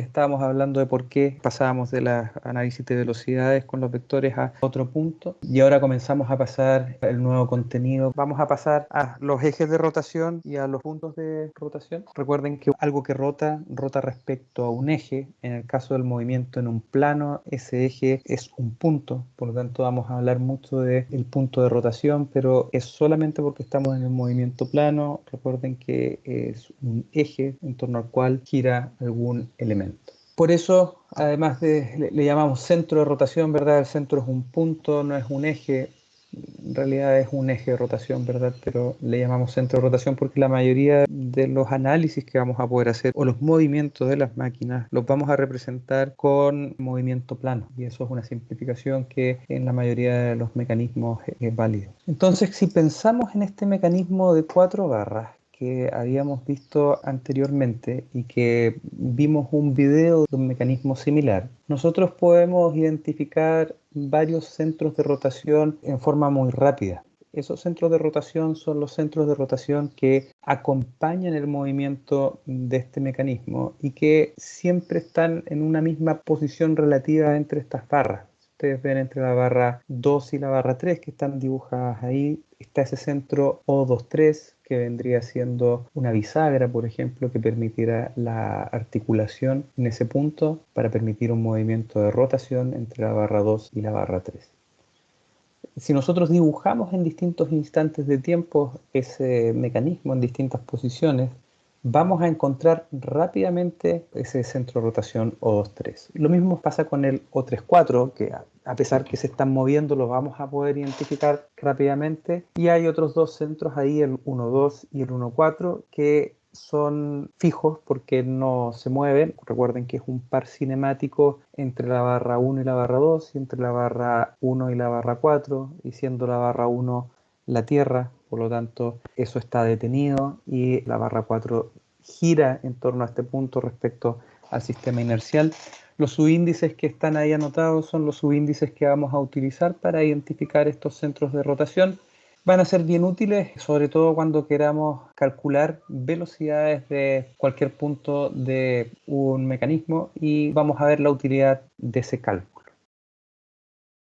Estábamos hablando de por qué pasábamos de la análisis de velocidades con los vectores a otro punto y ahora comenzamos a pasar el nuevo contenido. Vamos a pasar a los ejes de rotación y a los puntos de rotación. Recuerden que algo que rota respecto a un eje. En el caso del movimiento en un plano, ese eje es un punto. Por lo tanto, vamos a hablar mucho del punto de rotación, pero es solamente porque estamos en el movimiento plano. Recuerden que es un eje en torno al cual gira algún elemento. Por eso, además le llamamos centro de rotación, ¿verdad? El centro es un punto, no es un eje. En realidad es un eje de rotación, ¿verdad? Pero le llamamos centro de rotación porque la mayoría de los análisis que vamos a poder hacer o los movimientos de las máquinas los vamos a representar con movimiento plano. Y eso es una simplificación que en la mayoría de los mecanismos es válido. Entonces, si pensamos en este mecanismo de 4 barras, que habíamos visto anteriormente y que vimos un video de un mecanismo similar, nosotros podemos identificar varios centros de rotación en forma muy rápida. Esos centros de rotación son los centros de rotación que acompañan el movimiento de este mecanismo y que siempre están en una misma posición relativa entre estas barras. Ustedes ven entre la barra 2 y la barra 3 que están dibujadas ahí, está ese centro O23 que vendría siendo una bisagra, por ejemplo, que permitirá la articulación en ese punto para permitir un movimiento de rotación entre la barra 2 y la barra 3. Si nosotros dibujamos en distintos instantes de tiempo ese mecanismo en distintas posiciones, vamos a encontrar rápidamente ese centro de rotación O23. Lo mismo pasa con el O34, que a pesar que se están moviendo, lo vamos a poder identificar rápidamente. Y hay otros dos centros ahí, el 1,2 y el 1,4, que son fijos porque no se mueven. Recuerden que es un par cinemático entre la barra 1 y la barra 2, y entre la barra 1 y la barra 4, y siendo la barra 1 la Tierra, por lo tanto eso está detenido y la barra 4 gira en torno a este punto respecto al sistema inercial. Los subíndices que están ahí anotados son los subíndices que vamos a utilizar para identificar estos centros de rotación. Van a ser bien útiles, sobre todo cuando queramos calcular velocidades de cualquier punto de un mecanismo, y vamos a ver la utilidad de ese cálculo.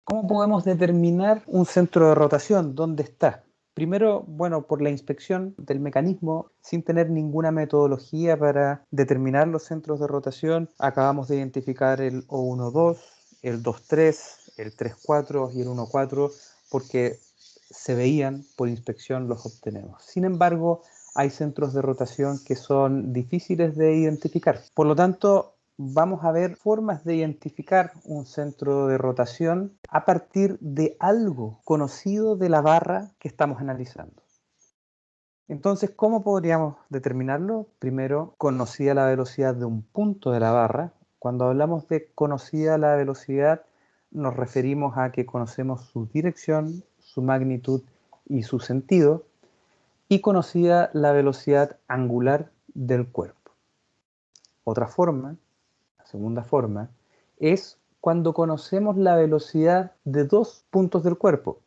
¿Cómo podemos determinar un centro de rotación? ¿Dónde está? Primero, bueno, por la inspección del mecanismo, sin tener ninguna metodología para determinar los centros de rotación, acabamos de identificar el O12, el 23, el 34 y el 14, porque se veían por inspección, los obtenemos. Sin embargo, hay centros de rotación que son difíciles de identificar. Por lo tanto, vamos a ver formas de identificar un centro de rotación a partir de algo conocido de la barra que estamos analizando. Entonces, ¿cómo podríamos determinarlo? Primero, conocida la velocidad de un punto de la barra. Cuando hablamos de conocida la velocidad, nos referimos a que conocemos su dirección, su magnitud y su sentido, y conocida la velocidad angular del cuerpo. Otra forma, la segunda forma, es cuando conocemos la velocidad de dos puntos del cuerpo.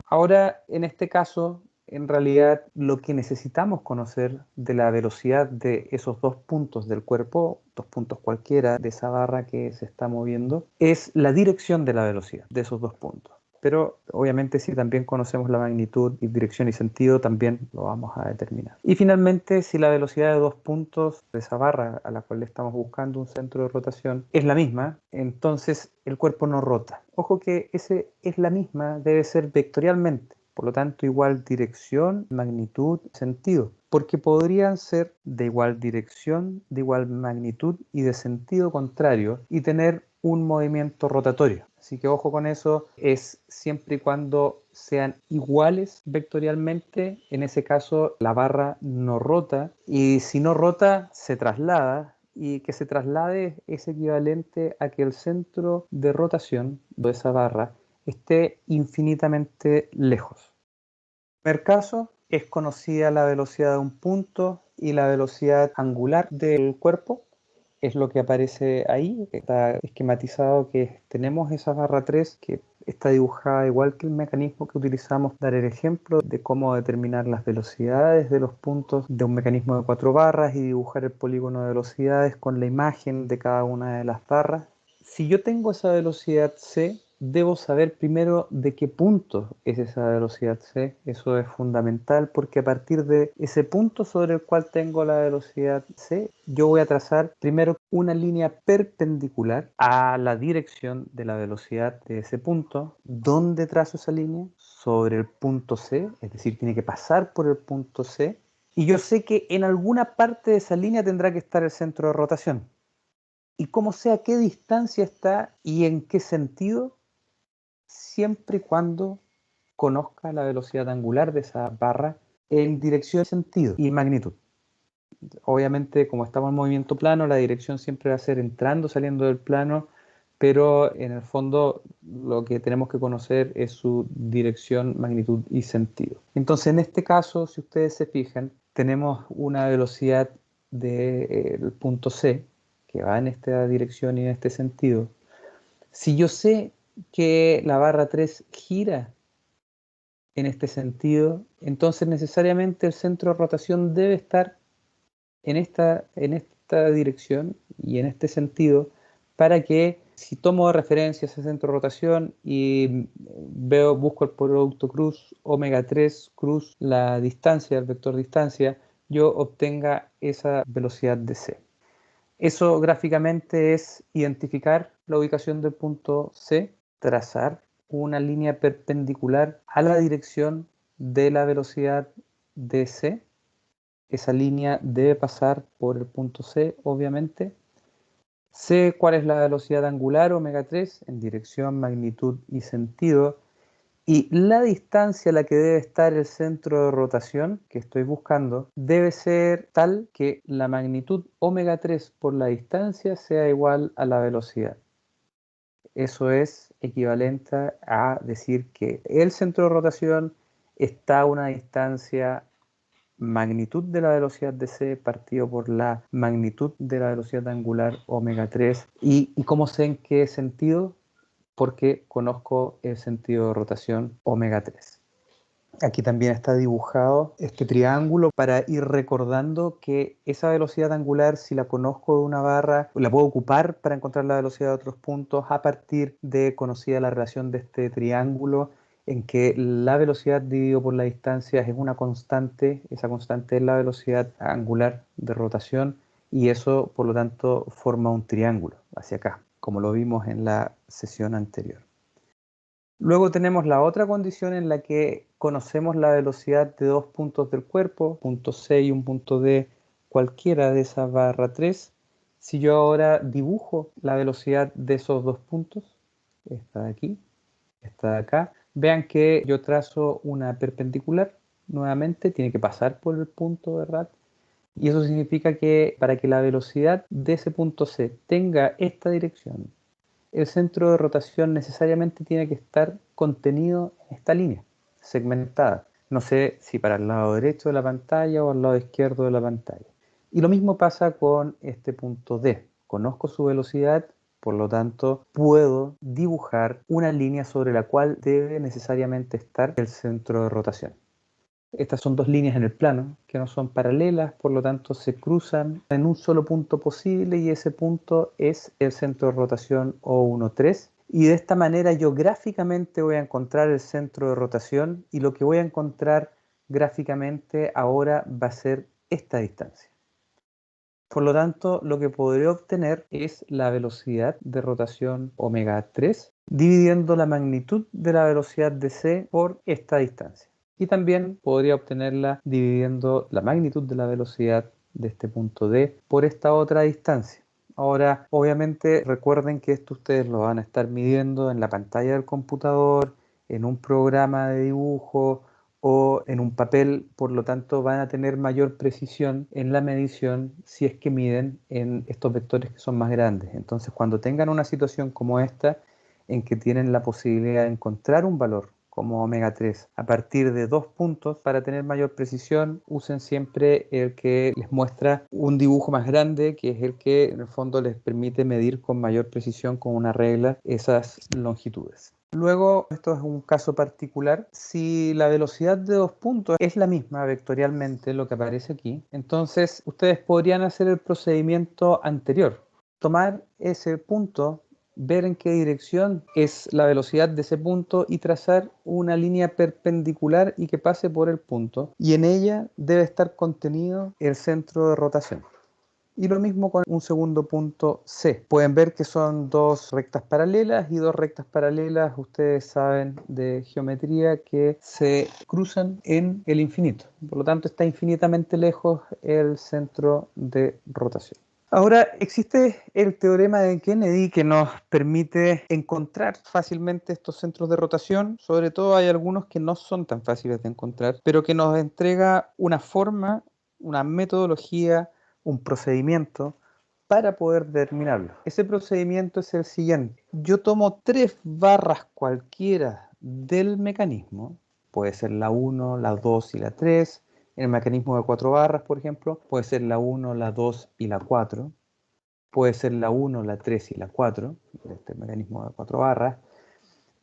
Ahora, en este caso, en realidad lo que necesitamos conocer de la velocidad de esos dos puntos del cuerpo, dos puntos cualquiera de esa barra que se está moviendo, es la dirección de la velocidad de esos dos puntos. Pero obviamente si también conocemos la magnitud y dirección y sentido, también lo vamos a determinar. Y finalmente, si la velocidad de dos puntos de esa barra a la cual le estamos buscando un centro de rotación es la misma, entonces el cuerpo no rota. Ojo que ese es la misma, debe ser vectorialmente. Por lo tanto, igual dirección, magnitud, sentido. Porque podrían ser de igual dirección, de igual magnitud y de sentido contrario y tener un movimiento rotatorio. Así que ojo con eso, es siempre y cuando sean iguales vectorialmente. En ese caso, la barra no rota, y si no rota, se traslada. Y que se traslade es equivalente a que el centro de rotación de esa barra esté infinitamente lejos. En el primer caso, es conocida la velocidad de un punto y la velocidad angular del cuerpo. Es lo que aparece ahí, está esquematizado, que tenemos esa barra 3 que está dibujada igual que el mecanismo que utilizamos para dar el ejemplo de cómo determinar las velocidades de los puntos de un mecanismo de 4 barras y dibujar el polígono de velocidades con la imagen de cada una de las barras. Si yo tengo esa velocidad c, debo saber primero de qué punto es esa velocidad c. Eso es fundamental porque a partir de ese punto sobre el cual tengo la velocidad c, yo voy a trazar primero una línea perpendicular a la dirección de la velocidad de ese punto. ¿Dónde trazo esa línea? Sobre el punto c, es decir, tiene que pasar por el punto c. Y yo sé que en alguna parte de esa línea tendrá que estar el centro de rotación. Y cómo sé a qué distancia está y en qué sentido, siempre y cuando conozca la velocidad angular de esa barra en dirección, sentido y magnitud. Obviamente, como estamos en movimiento plano, la dirección siempre va a ser entrando, saliendo del plano, pero en el fondo lo que tenemos que conocer es su dirección, magnitud y sentido. Entonces, en este caso, si ustedes se fijan, tenemos una velocidad del punto C que va en esta dirección y en este sentido. Si yo sé que la barra 3 gira en este sentido, entonces necesariamente el centro de rotación debe estar en esta dirección y en este sentido, para que si tomo de referencia ese centro de rotación y busco el producto cruz omega 3 cruz la distancia, el vector distancia, yo obtenga esa velocidad de c. Eso gráficamente es identificar la ubicación del punto C, trazar una línea perpendicular a la dirección de la velocidad de C. Esa línea debe pasar por el punto C, obviamente. Sé cuál es la velocidad angular omega 3 en dirección, magnitud y sentido. Y la distancia a la que debe estar el centro de rotación que estoy buscando debe ser tal que la magnitud omega 3 por la distancia sea igual a la velocidad. Eso es equivalente a decir que el centro de rotación está a una distancia magnitud de la velocidad de c partido por la magnitud de la velocidad angular omega 3. ¿Y cómo sé en qué sentido? Porque conozco el sentido de rotación omega 3. Aquí también está dibujado este triángulo para ir recordando que esa velocidad angular, si la conozco de una barra, la puedo ocupar para encontrar la velocidad de otros puntos a partir de conocida la relación de este triángulo en que la velocidad dividido por la distancia es una constante, esa constante es la velocidad angular de rotación y eso por lo tanto forma un triángulo hacia acá, como lo vimos en la sesión anterior. Luego tenemos la otra condición en la que conocemos la velocidad de dos puntos del cuerpo, punto C y un punto D, cualquiera de esa barra 3. Si yo ahora dibujo la velocidad de esos dos puntos, esta de aquí, esta de acá, vean que yo trazo una perpendicular, nuevamente tiene que pasar por el punto, ¿verdad? Y eso significa que para que la velocidad de ese punto C tenga esta dirección, el centro de rotación necesariamente tiene que estar contenido en esta línea, segmentada. No sé si para el lado derecho de la pantalla o al lado izquierdo de la pantalla. Y lo mismo pasa con este punto D. Conozco su velocidad, por lo tanto puedo dibujar una línea sobre la cual debe necesariamente estar el centro de rotación. Estas son dos líneas en el plano que no son paralelas, por lo tanto se cruzan en un solo punto posible y ese punto es el centro de rotación O13. Y de esta manera yo gráficamente voy a encontrar el centro de rotación y lo que voy a encontrar gráficamente ahora va a ser esta distancia. Por lo tanto, lo que podré obtener es la velocidad de rotación omega 3 dividiendo la magnitud de la velocidad de c por esta distancia. Y también podría obtenerla dividiendo la magnitud de la velocidad de este punto D por esta otra distancia. Ahora, obviamente, recuerden que esto ustedes lo van a estar midiendo en la pantalla del computador, en un programa de dibujo o en un papel, por lo tanto van a tener mayor precisión en la medición si es que miden en estos vectores que son más grandes. Entonces, cuando tengan una situación como esta, en que tienen la posibilidad de encontrar un valor como omega 3 a partir de 2 puntos. Para tener mayor precisión, usen siempre el que les muestra un dibujo más grande, que es el que en el fondo les permite medir con mayor precisión con una regla esas longitudes. Luego, esto es un caso particular, si la velocidad de 2 puntos es la misma vectorialmente, lo que aparece aquí, entonces ustedes podrían hacer el procedimiento anterior, tomar ese punto, ver en qué dirección es la velocidad de ese punto y trazar una línea perpendicular y que pase por el punto, y en ella debe estar contenido el centro de rotación. Y lo mismo con un segundo punto C. Pueden ver que son dos rectas paralelas y dos rectas paralelas, ustedes saben de geometría, que se cruzan en el infinito. Por lo tanto, está infinitamente lejos el centro de rotación. Ahora, existe el teorema de Kennedy que nos permite encontrar fácilmente estos centros de rotación. Sobre todo hay algunos que no son tan fáciles de encontrar, pero que nos entrega una forma, una metodología, un procedimiento para poder determinarlo. Ese procedimiento es el siguiente. Yo tomo 3 barras cualquiera del mecanismo, puede ser la 1, la 2 y la 3. En el mecanismo de 4 barras, por ejemplo, puede ser la 1, la 2 y la 4. Puede ser la 1, la 3 y la 4, de este mecanismo de 4 barras.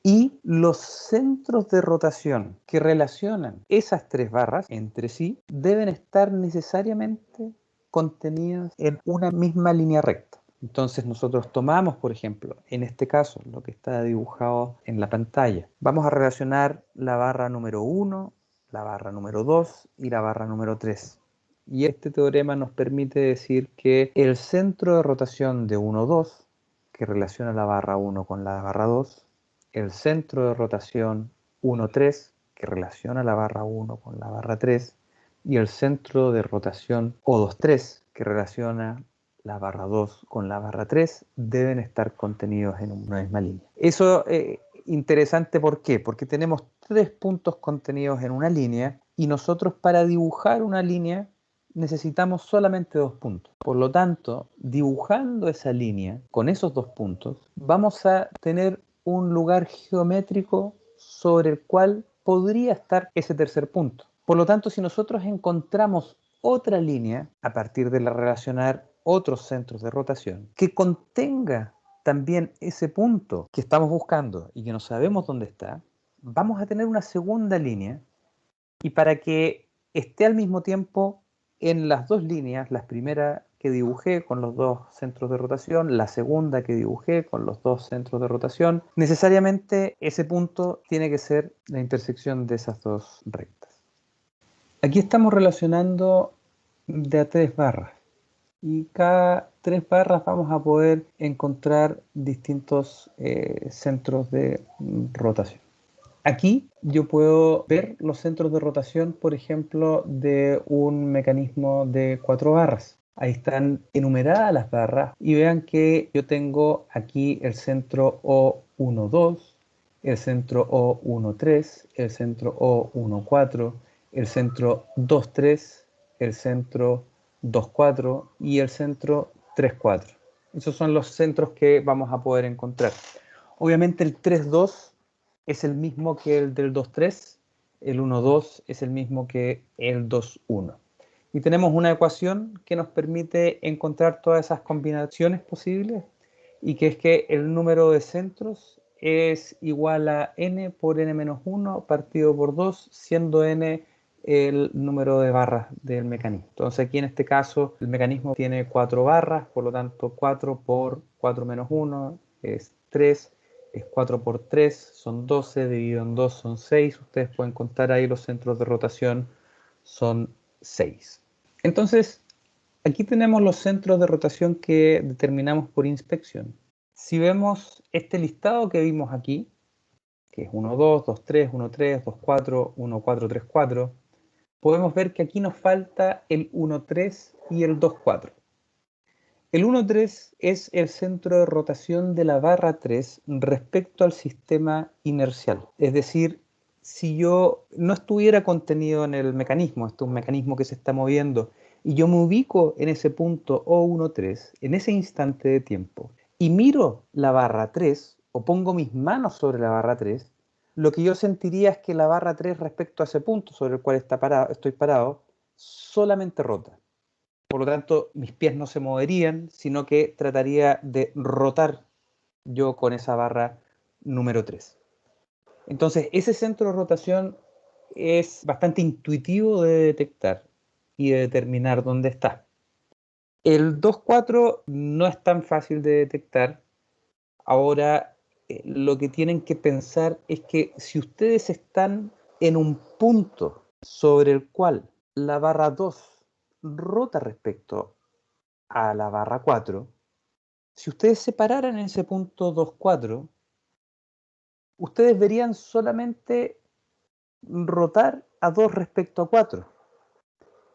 Y los centros de rotación que relacionan esas 3 barras entre sí deben estar necesariamente contenidos en una misma línea recta. Entonces nosotros tomamos, por ejemplo, en este caso, lo que está dibujado en la pantalla. Vamos a relacionar la barra número 1, la barra número 2 y la barra número 3. Y este teorema nos permite decir que el centro de rotación de 1, 2, que relaciona la barra 1 con la barra 2, el centro de rotación 1, 3, que relaciona la barra 1 con la barra 3, y el centro de rotación O2, 3, que relaciona la barra 2 con la barra 3, deben estar contenidos en una misma línea. Eso es interesante, ¿por qué? Porque tenemos 3 puntos contenidos en una línea y nosotros para dibujar una línea necesitamos solamente 2 puntos. Por lo tanto, dibujando esa línea con esos 2 puntos, vamos a tener un lugar geométrico sobre el cual podría estar ese tercer punto. Por lo tanto, si nosotros encontramos otra línea a partir de relacionar otros centros de rotación que contenga también ese punto que estamos buscando y que no sabemos dónde está, vamos a tener una segunda línea, y para que esté al mismo tiempo en las dos líneas, la primera que dibujé con los 2 centros de rotación, la segunda que dibujé con los 2 centros de rotación, necesariamente ese punto tiene que ser la intersección de esas 2 rectas. Aquí estamos relacionando de a 3 barras, y cada 3 barras vamos a poder encontrar distintos centros de rotación. Aquí yo puedo ver los centros de rotación, por ejemplo, de un mecanismo de 4 barras. Ahí están enumeradas las barras y vean que yo tengo aquí el centro O12, el centro O13, el centro O14, el centro 23, el centro 24 y el centro 34. Esos son los centros que vamos a poder encontrar. Obviamente el 32 es el mismo que el del 2,3, el 1,2 es el mismo que el 2,1. Y tenemos una ecuación que nos permite encontrar todas esas combinaciones posibles, y que es que el número de centros es igual a n por n menos 1 partido por 2, siendo n el número de barras del mecanismo. Entonces aquí en este caso el mecanismo tiene 4 barras, por lo tanto 4 por 4 menos 1 es 3, es 4 por 3, son 12, dividido en 2 son 6. Ustedes pueden contar ahí los centros de rotación, son 6. Entonces, aquí tenemos los centros de rotación que determinamos por inspección. Si vemos este listado que vimos aquí, que es 1, 2, 2, 3, 1, 3, 2, 4, 1, 4, 3, 4, podemos ver que aquí nos falta el 1, 3 y el 2, 4. El 1,3 es el centro de rotación de la barra 3 respecto al sistema inercial. Es decir, si yo no estuviera contenido en el mecanismo, este es un mecanismo que se está moviendo, y yo me ubico en ese punto O13, en ese instante de tiempo, y miro la barra 3, o pongo mis manos sobre la barra 3, lo que yo sentiría es que la barra 3 respecto a ese punto sobre el cual estoy parado, solamente rota. Por lo tanto, mis pies no se moverían, sino que trataría de rotar yo con esa barra número 3. Entonces, ese centro de rotación es bastante intuitivo de detectar y de determinar dónde está. El 2-4 no es tan fácil de detectar. Ahora, lo que tienen que pensar es que si ustedes están en un punto sobre el cual la barra 2 rota respecto a la barra 4, si ustedes se pararan en ese punto 2-4, ustedes verían solamente rotar a 2 respecto a 4.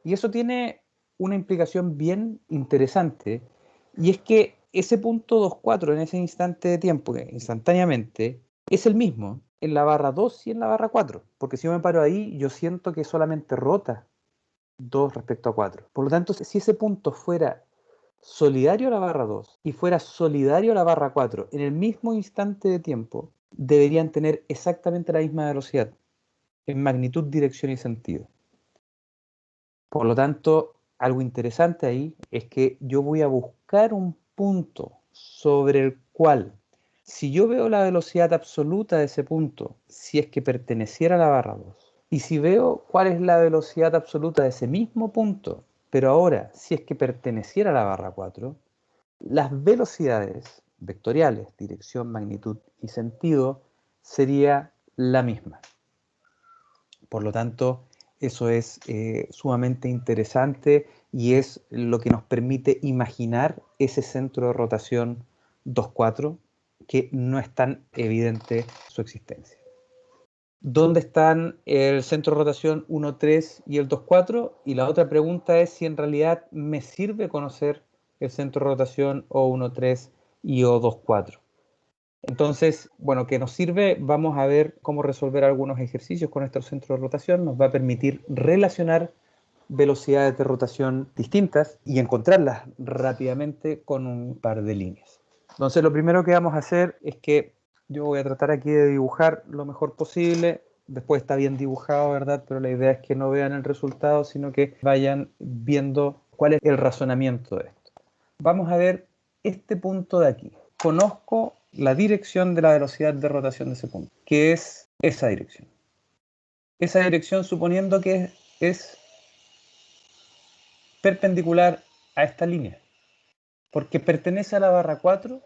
Y eso tiene una implicación bien interesante, y es que ese punto 2-4 en ese instante de tiempo, instantáneamente, es el mismo en la barra 2 y en la barra 4, porque si yo me paro ahí, yo siento que solamente rota 2 respecto a 4. Por lo tanto, si ese punto fuera solidario a la barra 2 y fuera solidario a la barra 4 en el mismo instante de tiempo, deberían tener exactamente la misma velocidad en magnitud, dirección y sentido. Por lo tanto, algo interesante ahí es que yo voy a buscar un punto sobre el cual, si yo veo la velocidad absoluta de ese punto, si es que perteneciera a la barra 2, y si veo cuál es la velocidad absoluta de ese mismo punto, pero ahora, si es que perteneciera a la barra 4, las velocidades vectoriales, dirección, magnitud y sentido, sería la misma. Por lo tanto, eso es sumamente interesante y es lo que nos permite imaginar ese centro de rotación 2-4, que no es tan evidente su existencia. ¿Dónde están el centro de rotación 1-3 y el 2-4? Y la otra pregunta es si en realidad me sirve conocer el centro de rotación O1-3 y O2-4. Entonces, bueno, que nos sirve, vamos a ver cómo resolver algunos ejercicios con nuestro centro de rotación. Nos va a permitir relacionar velocidades de rotación distintas y encontrarlas rápidamente con un par de líneas. Entonces, lo primero que vamos a hacer es que yo voy a tratar aquí de dibujar lo mejor posible. Después está bien dibujado, ¿verdad? Pero la idea es que no vean el resultado, sino que vayan viendo cuál es el razonamiento de esto. Vamos a ver este punto de aquí. Conozco la dirección de la velocidad de rotación de ese punto, que es esa dirección. Esa dirección suponiendo que es perpendicular a esta línea, porque pertenece a la barra 4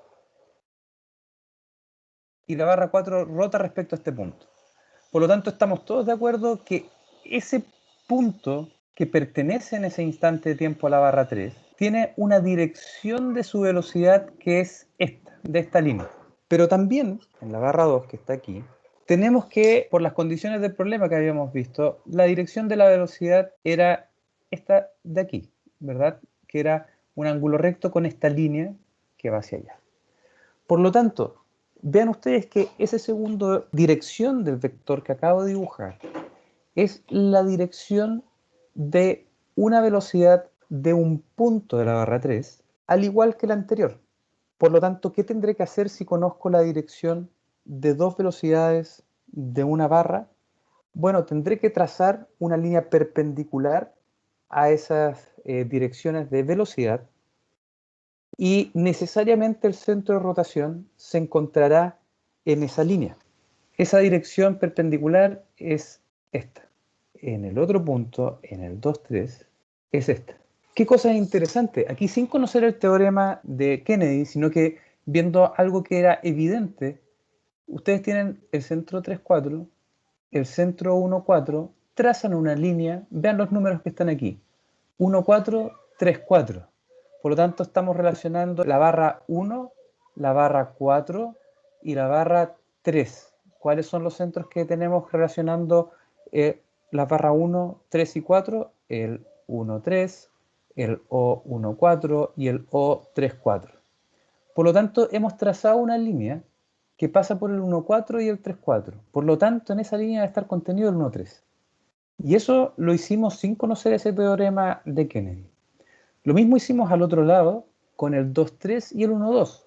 y la barra 4 rota respecto a este punto. Por lo tanto, estamos todos de acuerdo que ese punto que pertenece en ese instante de tiempo a la barra 3 tiene una dirección de su velocidad que es esta, de esta línea. Pero también, en la barra 2 que está aquí, tenemos que, por las condiciones del problema que habíamos visto, la dirección de la velocidad era esta de aquí, ¿verdad? Que era un ángulo recto con esta línea que va hacia allá. Por lo tanto, vean ustedes que esa segunda dirección del vector que acabo de dibujar es la dirección de una velocidad de un punto de la barra 3, al igual que la anterior. Por lo tanto, ¿qué tendré que hacer si conozco la dirección de dos velocidades de una barra? Bueno, tendré que trazar una línea perpendicular a esas direcciones de velocidad y necesariamente el centro de rotación se encontrará en esa línea. Esa dirección perpendicular es esta. En el otro punto, en el 2-3, es esta. ¿Qué cosa interesante? Aquí sin conocer el teorema de Kennedy, sino que viendo algo que era evidente, ustedes tienen el centro 3-4, el centro 1-4, trazan una línea, vean los números que están aquí, 1-4, 3-4. Por lo tanto, estamos relacionando la barra 1, la barra 4 y la barra 3. ¿Cuáles son los centros que tenemos relacionando la barra 1, 3 y 4? El 1-3, el O1-4 y el O3-4. Por lo tanto, hemos trazado una línea que pasa por el 1-4 y el 3-4. Por lo tanto, en esa línea debe estar contenido el 1-3. Y eso lo hicimos sin conocer ese teorema de Kennedy. Lo mismo hicimos al otro lado con el 2-3 y el 1-2.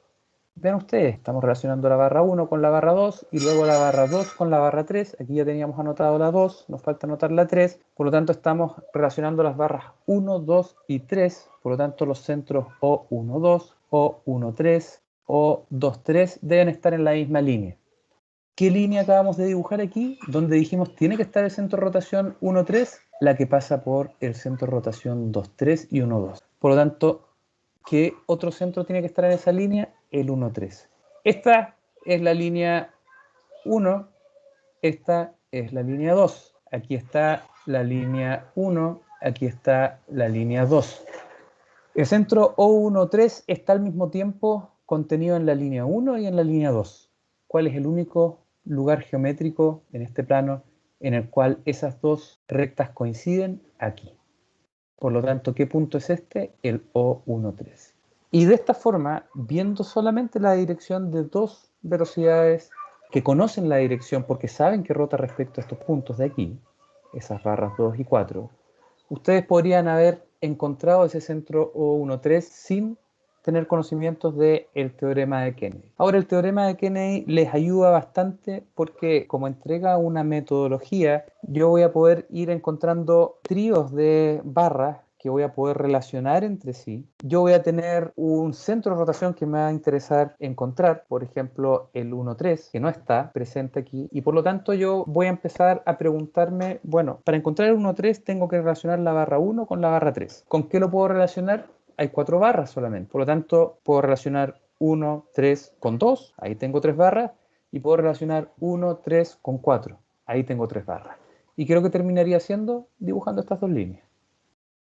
Vean ustedes, estamos relacionando la barra 1 con la barra 2 y luego la barra 2 con la barra 3. Aquí ya teníamos anotado la 2, nos falta anotar la 3. Por lo tanto, estamos relacionando las barras 1, 2 y 3. Por lo tanto, los centros O1, 2, O1, 3, O2, 3 deben estar en la misma línea. ¿Qué línea acabamos de dibujar aquí? Donde dijimos tiene que estar el centro de rotación 1, 3, la que pasa por el centro de rotación 2, 3 y 1, 2. Por lo tanto, ¿qué otro centro tiene que estar en esa línea? El 1, 3. Esta es la línea 1, esta es la línea 2. Aquí está la línea 1, aquí está la línea 2. El centro O1, 3 está al mismo tiempo contenido en la línea 1 y en la línea 2. ¿Cuál es el único lugar geométrico en este plano en el cual esas dos rectas coinciden? Aquí. Por lo tanto, ¿qué punto es este? El O1, 3. Y de esta forma, viendo solamente la dirección de dos velocidades que conocen la dirección porque saben que rota respecto a estos puntos de aquí, esas barras 2 y 4, ustedes podrían haber encontrado ese centro O1,3 sin tener conocimientos del teorema de Kennedy. Ahora, el teorema de Kennedy les ayuda bastante porque como entrega una metodología, yo voy a poder ir encontrando tríos de barras que voy a poder relacionar entre sí. Yo voy a tener un centro de rotación que me va a interesar encontrar, por ejemplo, el 1,3, que no está presente aquí, y por lo tanto yo voy a empezar a preguntarme, bueno, para encontrar el 1,3 tengo que relacionar la barra 1 con la barra 3. ¿Con qué lo puedo relacionar? Hay 4 barras solamente, por lo tanto puedo relacionar 1, 3 con 2, ahí tengo 3 barras, y puedo relacionar 1, 3 con 4, ahí tengo 3 barras. ¿Y qué es lo que terminaría haciendo? Dibujando estas dos líneas.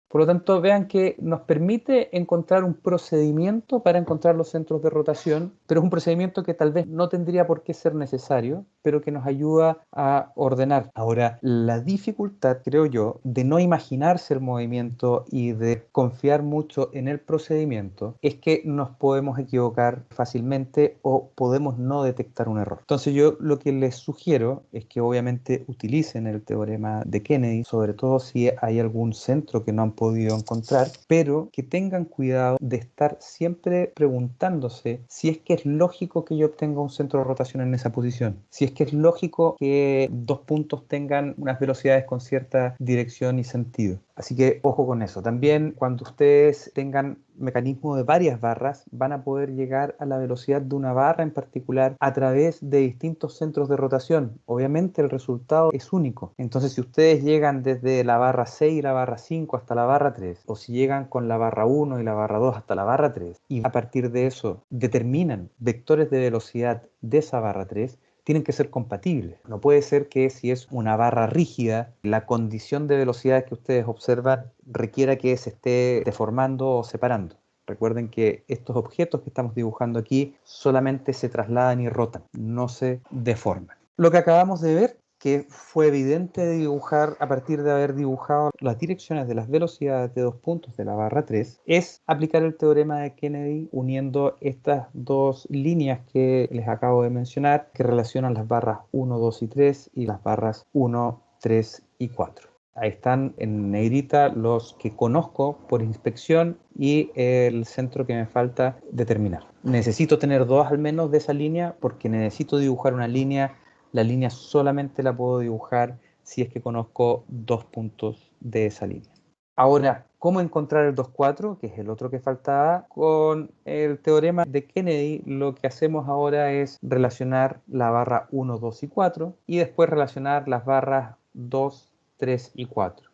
Por lo tanto, vean que nos permite encontrar un procedimiento para encontrar los centros de rotación, pero es un procedimiento que tal vez no tendría por qué ser necesario, pero que nos ayuda a ordenar. Ahora, la dificultad, creo yo, de no imaginarse el movimiento y de confiar mucho en el procedimiento es que nos podemos equivocar fácilmente o podemos no detectar un error. Entonces, yo lo que les sugiero es que obviamente utilicen el teorema de Kennedy, sobre todo si hay algún centro que no han podido encontrar, pero que tengan cuidado de estar siempre preguntándose si es que es lógico que yo obtenga un centro de rotación en esa posición, si es que es lógico que dos puntos tengan unas velocidades con cierta dirección y sentido. Así que ojo con eso. También cuando ustedes tengan mecanismo de varias barras, van a poder llegar a la velocidad de una barra en particular a través de distintos centros de rotación. Obviamente el resultado es único. Entonces si ustedes llegan desde la barra 6 y la barra 5 hasta la barra 3, o si llegan con la barra 1 y la barra 2 hasta la barra 3, y a partir de eso determinan vectores de velocidad de esa barra 3, tienen que ser compatibles. No puede ser que si es una barra rígida, la condición de velocidad que ustedes observan requiera que se esté deformando o separando. Recuerden que estos objetos que estamos dibujando aquí solamente se trasladan y rotan, no se deforman. Lo que acabamos de ver, que fue evidente de dibujar a partir de haber dibujado las direcciones de las velocidades de dos puntos de la barra 3, es aplicar el teorema de Kennedy uniendo estas dos líneas que les acabo de mencionar, que relacionan las barras 1, 2 y 3 y las barras 1, 3 y 4. Ahí están en negrita los que conozco por inspección y el centro que me falta determinar. Necesito tener dos al menos de esa línea porque necesito dibujar una línea. La línea solamente la puedo dibujar si es que conozco dos puntos de esa línea. Ahora, ¿cómo encontrar el 2,4? Que es el otro que faltaba. Con el teorema de Kennedy, lo que hacemos ahora es relacionar la barra 1, 2 y 4 y después relacionar las barras 2, 3 y 4.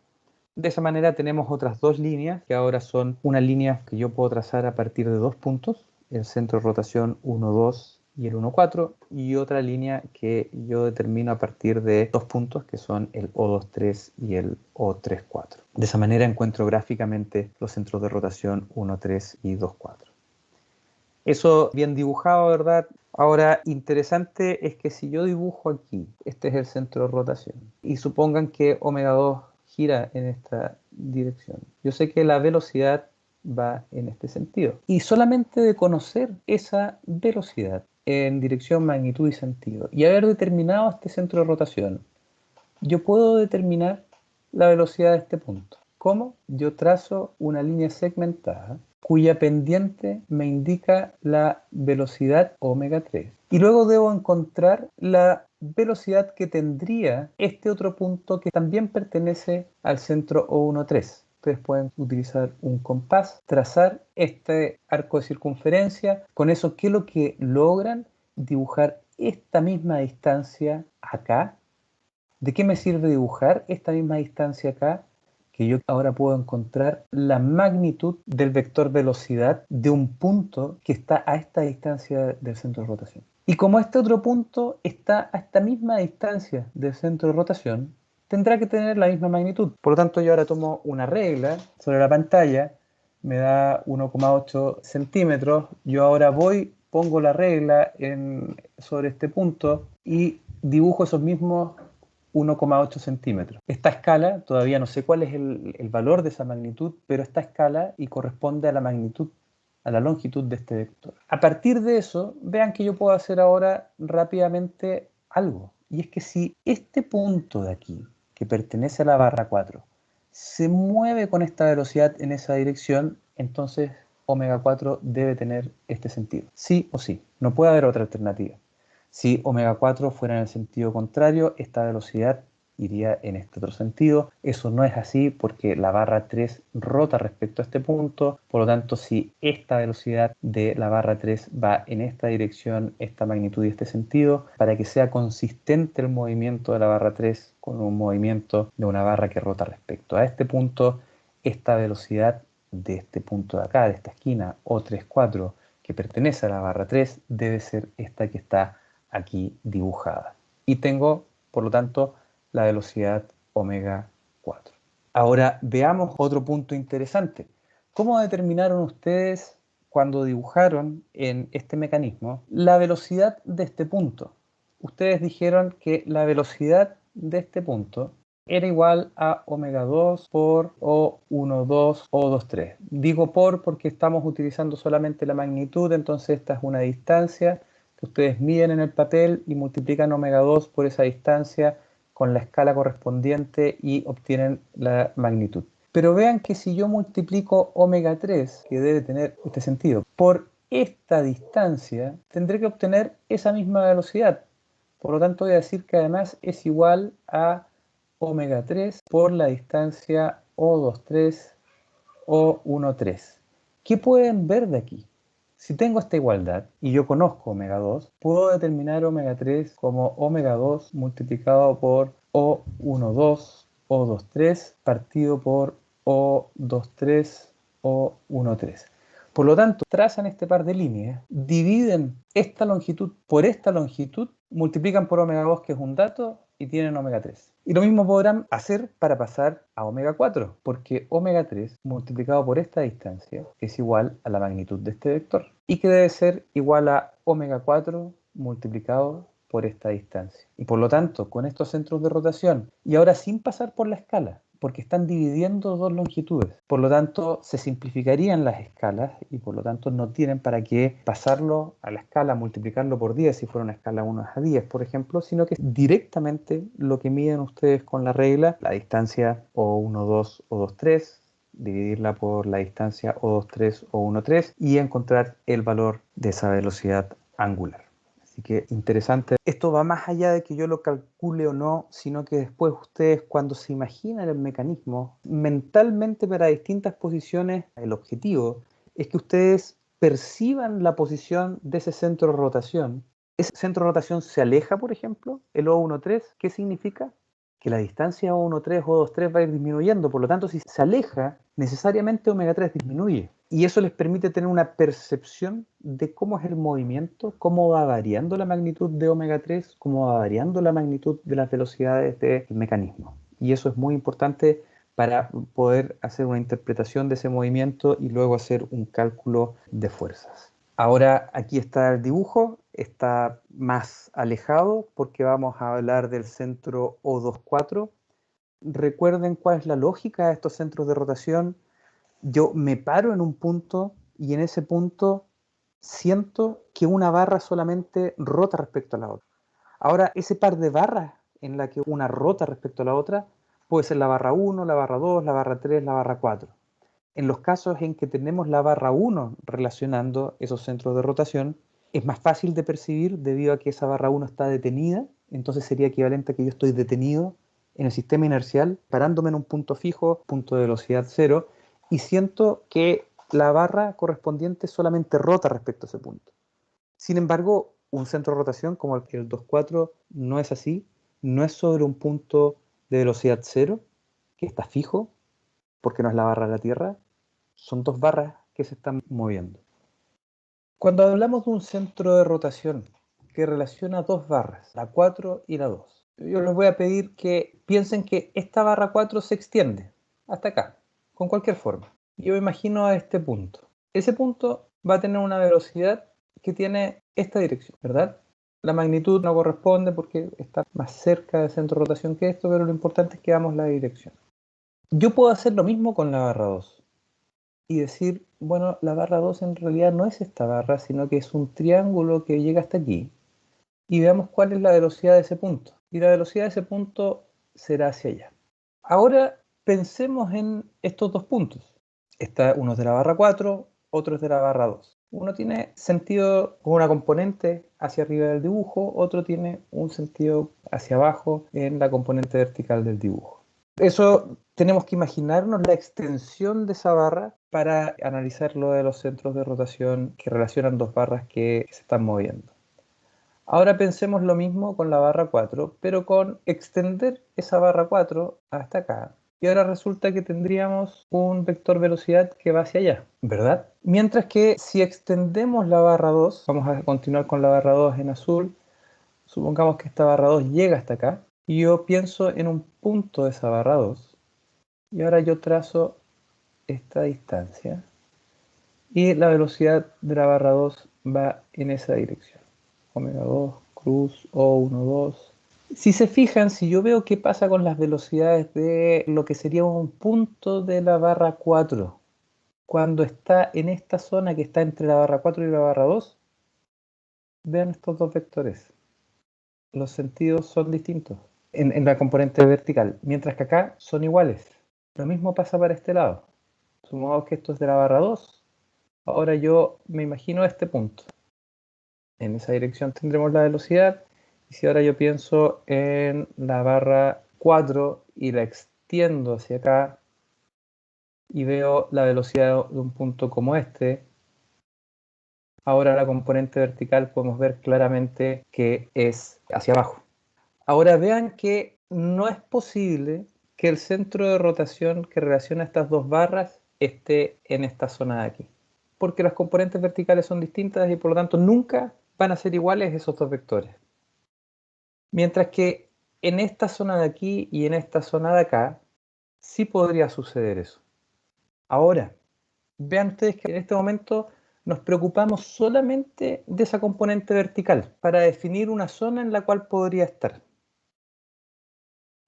De esa manera tenemos otras dos líneas que ahora son una línea que yo puedo trazar a partir de dos puntos, el centro de rotación 1, 2 y el 1, 4, y otra línea que yo determino a partir de dos puntos que son el O2, 3 y el O3, 4. De esa manera encuentro gráficamente los centros de rotación 1, 3 y 2, 4. Eso bien dibujado, ¿verdad? Ahora, interesante es que si yo dibujo aquí, este es el centro de rotación, y supongan que omega 2 gira en esta dirección. Yo sé que la velocidad va en este sentido. Y solamente de conocer esa velocidad en dirección, magnitud y sentido, y haber determinado este centro de rotación, yo puedo determinar la velocidad de este punto. ¿Cómo? Yo trazo una línea segmentada cuya pendiente me indica la velocidad omega 3. Y luego debo encontrar la velocidad que tendría este otro punto que también pertenece al centro O13. Ustedes pueden utilizar un compás, trazar este arco de circunferencia. Con eso, ¿qué es lo que logran? Dibujar esta misma distancia acá. ¿De qué me sirve dibujar esta misma distancia acá? Que yo ahora puedo encontrar la magnitud del vector velocidad de un punto que está a esta distancia del centro de rotación. Y como este otro punto está a esta misma distancia del centro de rotación, tendrá que tener la misma magnitud. Por lo tanto, yo ahora tomo una regla sobre la pantalla, me da 1,8 centímetros. Yo ahora pongo la regla sobre este punto y dibujo esos mismos 1,8 centímetros. Esta escala, todavía no sé cuál es el valor de esa magnitud, pero esta escala y corresponde a la magnitud, a la longitud de este vector. A partir de eso, vean que yo puedo hacer ahora rápidamente algo. Y es que si este punto de aquí, que pertenece a la barra 4, se mueve con esta velocidad en esa dirección, entonces omega 4 debe tener este sentido. Sí o sí, no puede haber otra alternativa. Si omega 4 fuera en el sentido contrario, esta velocidad iría en este otro sentido. Eso no es así porque la barra 3 rota respecto a este punto. Por lo tanto, si esta velocidad de la barra 3 va en esta dirección, esta magnitud y este sentido, para que sea consistente el movimiento de la barra 3 con un movimiento de una barra que rota respecto a este punto, esta velocidad de este punto de acá, de esta esquina, O34, que pertenece a la barra 3, debe ser esta que está aquí dibujada. Y tengo, por lo tanto, la velocidad omega 4. Ahora veamos otro punto interesante. ¿Cómo determinaron ustedes cuando dibujaron en este mecanismo la velocidad de este punto? Ustedes dijeron que la velocidad de este punto era igual a omega 2 por O12, O23. Digo porque estamos utilizando solamente la magnitud, entonces esta es una distancia que ustedes miden en el papel y multiplican omega 2 por esa distancia con la escala correspondiente y obtienen la magnitud. Pero vean que si yo multiplico omega 3, que debe tener este sentido, por esta distancia, tendré que obtener esa misma velocidad. Por lo tanto, voy a decir que además es igual a omega 3 por la distancia O23, O13. ¿Qué pueden ver de aquí? Si tengo esta igualdad y yo conozco omega 2, puedo determinar omega 3 como omega 2 multiplicado por O12, O23 partido por O23, O13. Por lo tanto, trazan este par de líneas, dividen esta longitud por esta longitud, multiplican por omega 2, que es un dato, y tienen omega 3. Y lo mismo podrán hacer para pasar a omega 4, porque omega 3 multiplicado por esta distancia es igual a la magnitud de este vector, y que debe ser igual a omega 4 multiplicado por esta distancia. Y por lo tanto, con estos centros de rotación, y ahora sin pasar por la escala, porque están dividiendo dos longitudes. Por lo tanto, se simplificarían las escalas y por lo tanto no tienen para qué pasarlo a la escala, multiplicarlo por 10 si fuera una escala 1:10, por ejemplo, sino que directamente lo que miden ustedes con la regla, la distancia O12, O23, dividirla por la distancia O23, O13 y encontrar el valor de esa velocidad angular. Así que interesante. Esto va más allá de que yo lo calcule o no, sino que después ustedes, cuando se imaginan el mecanismo, mentalmente para distintas posiciones, el objetivo es que ustedes perciban la posición de ese centro de rotación. Ese centro de rotación se aleja, por ejemplo, el O13, ¿qué significa? Que la distancia O13, O23 va a ir disminuyendo, por lo tanto, si se aleja, necesariamente omega 3 disminuye. Y eso les permite tener una percepción de cómo es el movimiento, cómo va variando la magnitud de omega 3, cómo va variando la magnitud de las velocidades del mecanismo. Y eso es muy importante para poder hacer una interpretación de ese movimiento y luego hacer un cálculo de fuerzas. Ahora aquí está el dibujo, está más alejado porque vamos a hablar del centro O24. Recuerden cuál es la lógica de estos centros de rotación. Yo me paro en un punto y en ese punto siento que una barra solamente rota respecto a la otra. Ahora, ese par de barras en la que una rota respecto a la otra puede ser la barra 1, la barra 2, la barra 3, la barra 4. En los casos en que tenemos la barra 1 relacionando esos centros de rotación, es más fácil de percibir debido a que esa barra 1 está detenida, entonces sería equivalente a que yo estoy detenido en el sistema inercial, parándome en un punto fijo, punto de velocidad cero, y siento que la barra correspondiente solamente rota respecto a ese punto. Sin embargo, un centro de rotación como el 2,4 no es así, no es sobre un punto de velocidad cero, que está fijo, porque no es la barra de la Tierra, son dos barras que se están moviendo. Cuando hablamos de un centro de rotación que relaciona dos barras, la 4 y la 2, yo les voy a pedir que piensen que esta barra 4 se extiende hasta acá, con cualquier forma. Yo me imagino a este punto. Ese punto va a tener una velocidad que tiene esta dirección, ¿verdad? La magnitud no corresponde porque está más cerca del centro de rotación que esto, pero lo importante es que damos la dirección. Yo puedo hacer lo mismo con la barra 2 y decir, bueno, la barra 2 en realidad no es esta barra, sino que es un triángulo que llega hasta aquí. Y veamos cuál es la velocidad de ese punto. Y la velocidad de ese punto será hacia allá. Ahora pensemos en estos dos puntos. Uno es de la barra 4, otro es de la barra 2. Uno tiene sentido con una componente hacia arriba del dibujo, otro tiene un sentido hacia abajo en la componente vertical del dibujo. Eso tenemos que imaginarnos la extensión de esa barra para analizar lo de los centros de rotación que relacionan dos barras que se están moviendo. Ahora pensemos lo mismo con la barra 4, pero con extender esa barra 4 hasta acá. Y ahora resulta que tendríamos un vector velocidad que va hacia allá, ¿verdad? Mientras que si extendemos la barra 2, vamos a continuar con la barra 2 en azul, supongamos que esta barra 2 llega hasta acá, y yo pienso en un punto de esa barra 2, y ahora yo trazo esta distancia, y la velocidad de la barra 2 va en esa dirección. Omega 2, cruz, O1, 2. Si se fijan, si yo veo qué pasa con las velocidades de lo que sería un punto de la barra 4, cuando está en esta zona que está entre la barra 4 y la barra 2, vean estos dos vectores. Los sentidos son distintos en la componente vertical, mientras que acá son iguales. Lo mismo pasa para este lado. Supongamos que esto es de la barra 2. Ahora yo me imagino este punto. En esa dirección tendremos la velocidad. Y si ahora yo pienso en la barra 4 y la extiendo hacia acá y veo la velocidad de un punto como este, ahora la componente vertical podemos ver claramente que es hacia abajo. Ahora vean que no es posible que el centro de rotación que relaciona estas dos barras esté en esta zona de aquí, porque las componentes verticales son distintas y por lo tanto nunca van a ser iguales esos dos vectores. Mientras que en esta zona de aquí y en esta zona de acá sí podría suceder eso. Ahora, vean ustedes que en este momento nos preocupamos solamente de esa componente vertical para definir una zona en la cual podría estar.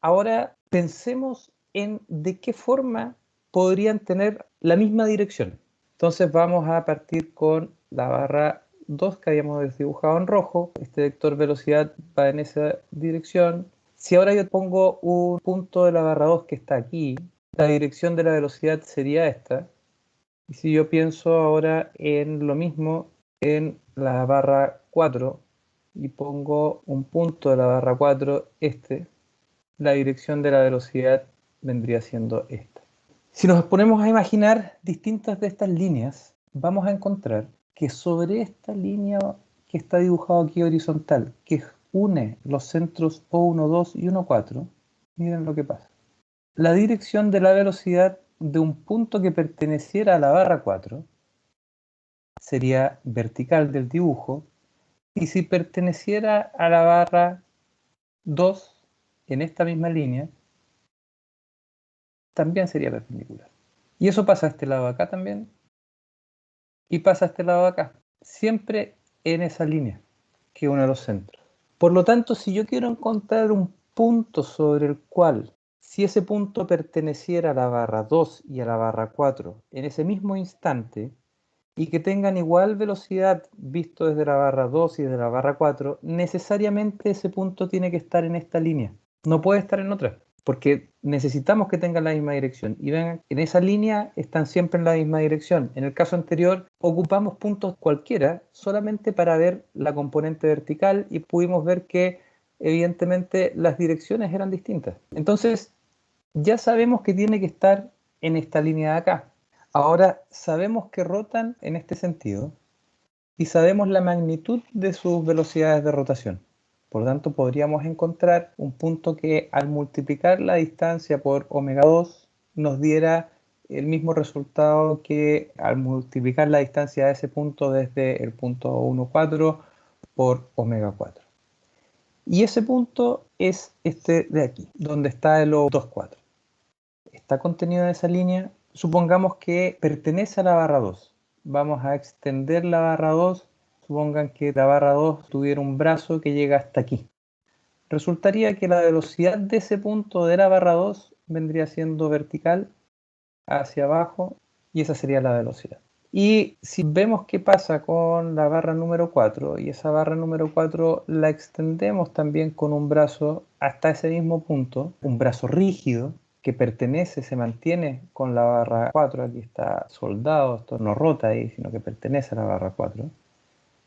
Ahora pensemos en de qué forma podrían tener la misma dirección. Entonces vamos a partir con la barra 2 que habíamos desdibujado en rojo. Este vector velocidad va en esa dirección. Si ahora yo pongo un punto de la barra 2 que está aquí, la dirección de la velocidad sería esta. Y si yo pienso ahora en lo mismo en la barra 4 y pongo un punto de la barra 4, la dirección de la velocidad vendría siendo esta. Si nos ponemos a imaginar distintas de estas líneas, vamos a encontrar que sobre esta línea que está dibujado aquí horizontal, que une los centros O1, 2 y 1, 4, miren lo que pasa. La dirección de la velocidad de un punto que perteneciera a la barra 4 sería vertical del dibujo, y si perteneciera a la barra 2 en esta misma línea, también sería perpendicular. Y eso pasa a este lado de acá también, y pasa a este lado de acá, siempre en esa línea que une los centros. Por lo tanto, si yo quiero encontrar un punto sobre el cual, si ese punto perteneciera a la barra 2 y a la barra 4 en ese mismo instante, y que tengan igual velocidad visto desde la barra 2 y desde la barra 4, necesariamente ese punto tiene que estar en esta línea. No puede estar en otra. porque necesitamos que tengan la misma dirección. Y ven, en esa línea están siempre en la misma dirección. En el caso anterior, ocupamos puntos cualquiera solamente para ver la componente vertical y pudimos ver que evidentemente las direcciones eran distintas. Entonces, ya sabemos que tiene que estar en esta línea de acá. Ahora sabemos que rotan en este sentido y sabemos la magnitud de sus velocidades de rotación. Por lo tanto, podríamos encontrar un punto que al multiplicar la distancia por omega 2 nos diera el mismo resultado que al multiplicar la distancia de ese punto desde el punto 1,4 por omega 4. Y ese punto es este de aquí, donde está el O2,4. Está contenido en esa línea. Supongamos que pertenece a la barra 2. Vamos a extender la barra 2. Supongan que la barra 2 tuviera un brazo que llega hasta aquí. Resultaría que la velocidad de ese punto de la barra 2 vendría siendo vertical hacia abajo y esa sería la velocidad. Y si vemos qué pasa con la barra número 4 y esa barra número 4 la extendemos también con un brazo hasta ese mismo punto, un brazo rígido que pertenece, se mantiene con la barra 4, aquí está soldado, esto no rota ahí, sino que pertenece a la barra 4.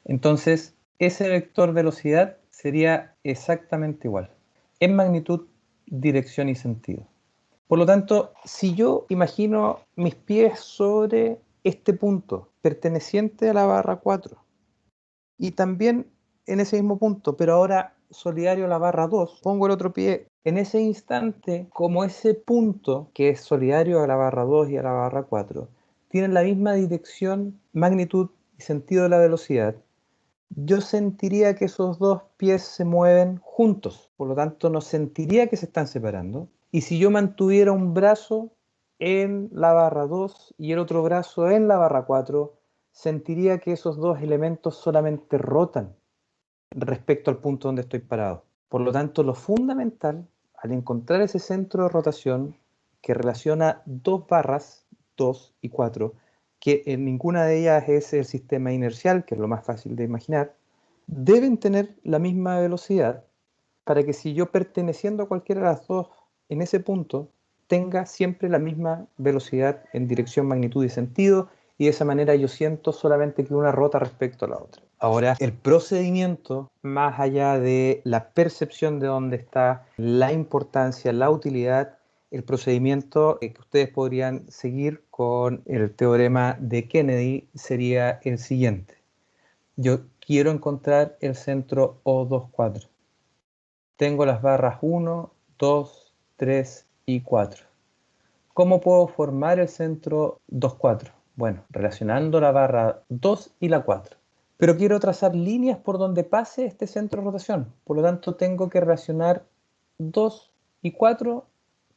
Entonces, ese vector velocidad sería exactamente igual, en magnitud, dirección y sentido. Por lo tanto, si yo imagino mis pies sobre este punto perteneciente a la barra 4 y también en ese mismo punto, pero ahora solidario a la barra 2, pongo el otro pie en ese instante, como ese punto que es solidario a la barra 2 y a la barra 4, tienen la misma dirección, magnitud y sentido de la velocidad, yo sentiría que esos dos pies se mueven juntos, por lo tanto no sentiría que se están separando. Y si yo mantuviera un brazo en la barra 2 y el otro brazo en la barra 4, sentiría que esos dos elementos solamente rotan respecto al punto donde estoy parado. Por lo tanto, lo fundamental, al encontrar ese centro de rotación que relaciona dos barras, 2 y 4, que en ninguna de ellas es el sistema inercial, que es lo más fácil de imaginar, deben tener la misma velocidad para que si yo perteneciendo a cualquiera de las dos en ese punto, tenga siempre la misma velocidad en dirección, magnitud y sentido, y de esa manera yo siento solamente que una rota respecto a la otra. Ahora, el procedimiento, más allá de la percepción de dónde está, la importancia, la utilidad, el procedimiento que ustedes podrían seguir con el teorema de Kennedy sería el siguiente. Yo quiero encontrar el centro O2,4. Tengo las barras 1, 2, 3 y 4. ¿Cómo puedo formar el centro 2,4? Bueno, relacionando la barra 2 y la 4. Pero quiero trazar líneas por donde pase este centro de rotación. Por lo tanto, tengo que relacionar 2 y 4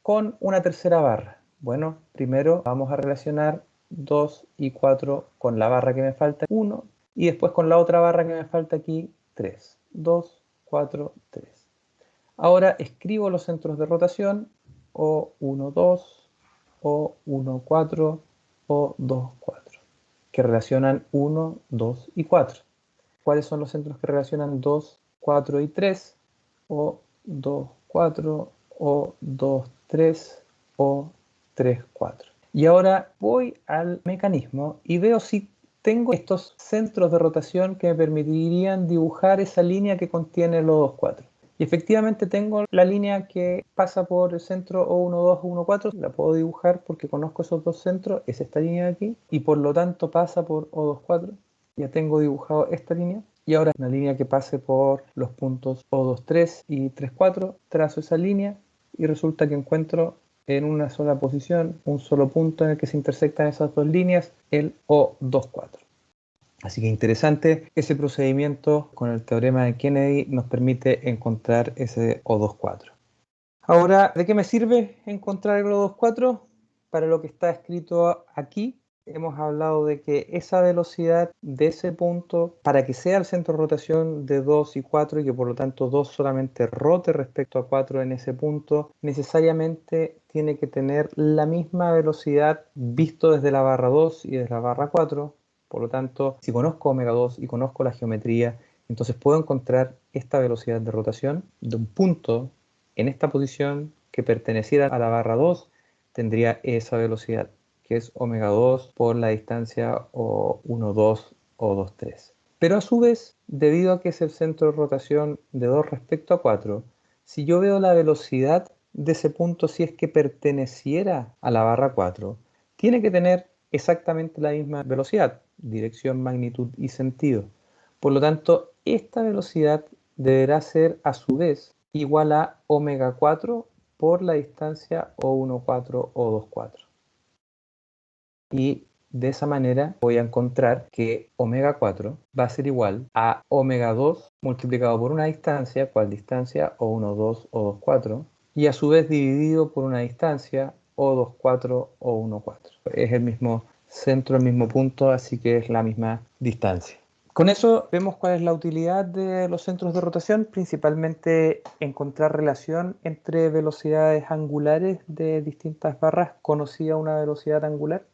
con una tercera barra. Bueno, primero vamos a relacionar 2 y 4 con la barra que me falta, 1, y después con la otra barra que me falta aquí, 3. 2, 4, 3. Ahora escribo los centros de rotación O1, 2, O1, 4, O2, 4, que relacionan 1, 2 y 4. ¿Cuáles son los centros que relacionan 2, 4 y 3? O2, 4, O2, 3, O3, 4. Y ahora voy al mecanismo y veo si tengo estos centros de rotación que me permitirían dibujar esa línea que contiene el O2, 4. Y efectivamente tengo la línea que pasa por el centro O1, 2, O1, 4, la puedo dibujar porque conozco esos dos centros, es esta línea de aquí, y por lo tanto pasa por O2, 4. Ya tengo dibujado esta línea, y ahora una línea que pase por los puntos O2, 3 y 3, 4, trazo esa línea y resulta que encuentro en una sola posición, un solo punto en el que se intersectan esas dos líneas, el O2, 4. Así que interesante, ese procedimiento con el teorema de Kennedy nos permite encontrar ese O2, 4. Ahora, ¿de qué me sirve encontrar el O2, 4? Para lo que está escrito aquí, hemos hablado de que esa velocidad de ese punto, para que sea el centro de rotación de 2 y 4 y que por lo tanto 2 solamente rote respecto a 4 en ese punto, necesariamente tiene que tener la misma velocidad visto desde la barra 2 y desde la barra 4. Por lo tanto, si conozco omega 2 y conozco la geometría, entonces puedo encontrar esta velocidad de rotación de un punto en esta posición que perteneciera a la barra 2 tendría esa velocidad, que es omega 2 por la distancia o 1, 2 o 2, 3. Pero a su vez, debido a que es el centro de rotación de 2 respecto a 4, si yo veo la velocidad de ese punto, si es que perteneciera a la barra 4, tiene que tener exactamente la misma velocidad, dirección, magnitud y sentido. Por lo tanto, esta velocidad deberá ser a su vez igual a omega 4 por la distancia o 1, 4 o 2, 4. Y de esa manera voy a encontrar que omega 4 va a ser igual a omega 2 multiplicado por una distancia, ¿cuál distancia? O 1, 2 o 2, 4, y a su vez dividido por una distancia o 2, 4 o 1, 4. Es el mismo centro, el mismo punto, así que es la misma distancia. Con eso vemos cuál es la utilidad de los centros de rotación, principalmente encontrar relación entre velocidades angulares de distintas barras conocida una velocidad angular.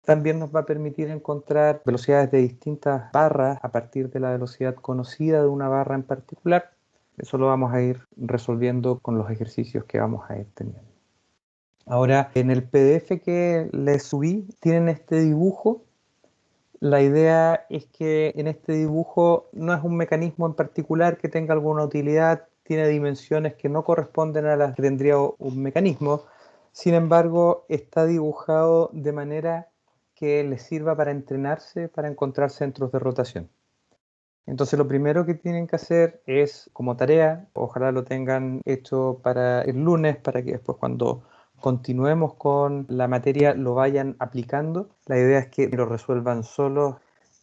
También nos va a permitir encontrar velocidades de distintas barras a partir de la velocidad conocida de una barra en particular. Eso lo vamos a ir resolviendo con los ejercicios que vamos a ir teniendo. Ahora, en el PDF que les subí, tienen este dibujo. La idea es que en este dibujo no es un mecanismo en particular que tenga alguna utilidad, tiene dimensiones que no corresponden a las que tendría un mecanismo. Sin embargo, está dibujado de manera que les sirva para entrenarse, para encontrar centros de rotación. Entonces, lo primero que tienen que hacer es, como tarea, ojalá lo tengan hecho para el lunes, para que después cuando continuemos con la materia lo vayan aplicando. La idea es que lo resuelvan solos.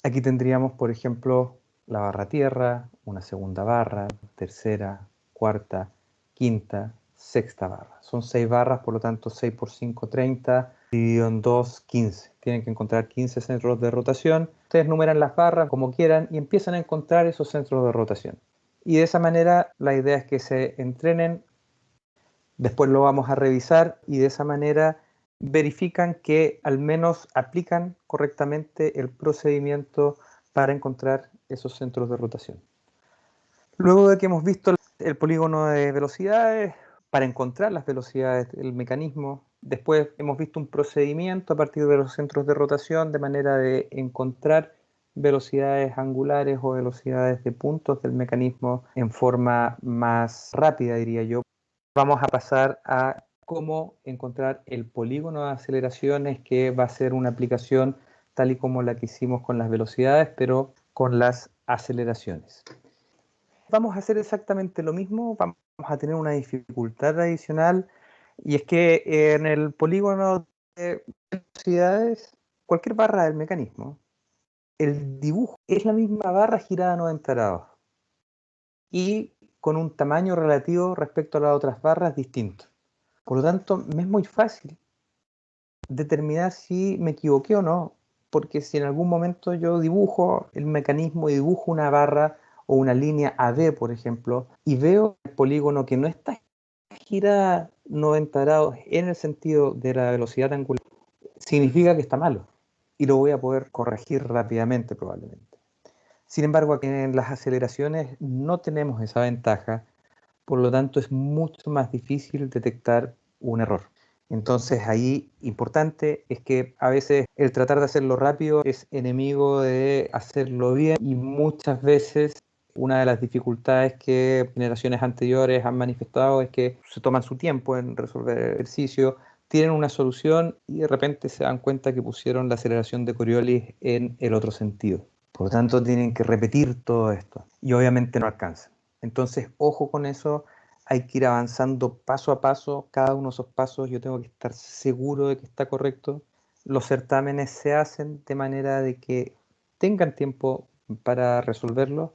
Aquí tendríamos, por ejemplo, la barra tierra, una segunda barra, tercera, cuarta, quinta, sexta barra. Son 6 barras, por lo tanto 6 por 5, 30, dividido en 2, 15. Tienen que encontrar 15 centros de rotación. Ustedes numeran las barras como quieran y empiezan a encontrar esos centros de rotación. Y de esa manera la idea es que se entrenen, después lo vamos a revisar y de esa manera verifican que al menos aplican correctamente el procedimiento para encontrar esos centros de rotación. Luego de que hemos visto el polígono de velocidades, para encontrar las velocidades, el mecanismo, después hemos visto un procedimiento a partir de los centros de rotación de manera de encontrar velocidades angulares o velocidades de puntos del mecanismo en forma más rápida, diría yo. Vamos a pasar a cómo encontrar el polígono de aceleraciones, que va a ser una aplicación tal y como la que hicimos con las velocidades, pero con las aceleraciones. Vamos a hacer exactamente lo mismo, vamos a tener una dificultad adicional, y es que en el polígono de velocidades, cualquier barra del mecanismo, el dibujo es la misma barra girada a 90 grados y con un tamaño relativo respecto a las otras barras distinto. Por lo tanto, me es muy fácil determinar si me equivoqué o no, porque si en algún momento yo dibujo el mecanismo y dibujo una barra o una línea AB, por ejemplo, y veo el polígono que no está girada 90 grados en el sentido de la velocidad angular, significa que está malo y lo voy a poder corregir rápidamente probablemente. Sin embargo, en las aceleraciones no tenemos esa ventaja, por lo tanto es mucho más difícil detectar un error. Entonces ahí importante es que a veces el tratar de hacerlo rápido es enemigo de hacerlo bien, y muchas veces una de las dificultades que generaciones anteriores han manifestado es que se toman su tiempo en resolver el ejercicio, tienen una solución y de repente se dan cuenta que pusieron la aceleración de Coriolis en el otro sentido. Por lo tanto, tienen que repetir todo esto y obviamente no alcanzan. Entonces, ojo con eso, hay que ir avanzando paso a paso. Cada uno de esos pasos yo tengo que estar seguro de que está correcto. Los certámenes se hacen de manera de que tengan tiempo para resolverlo,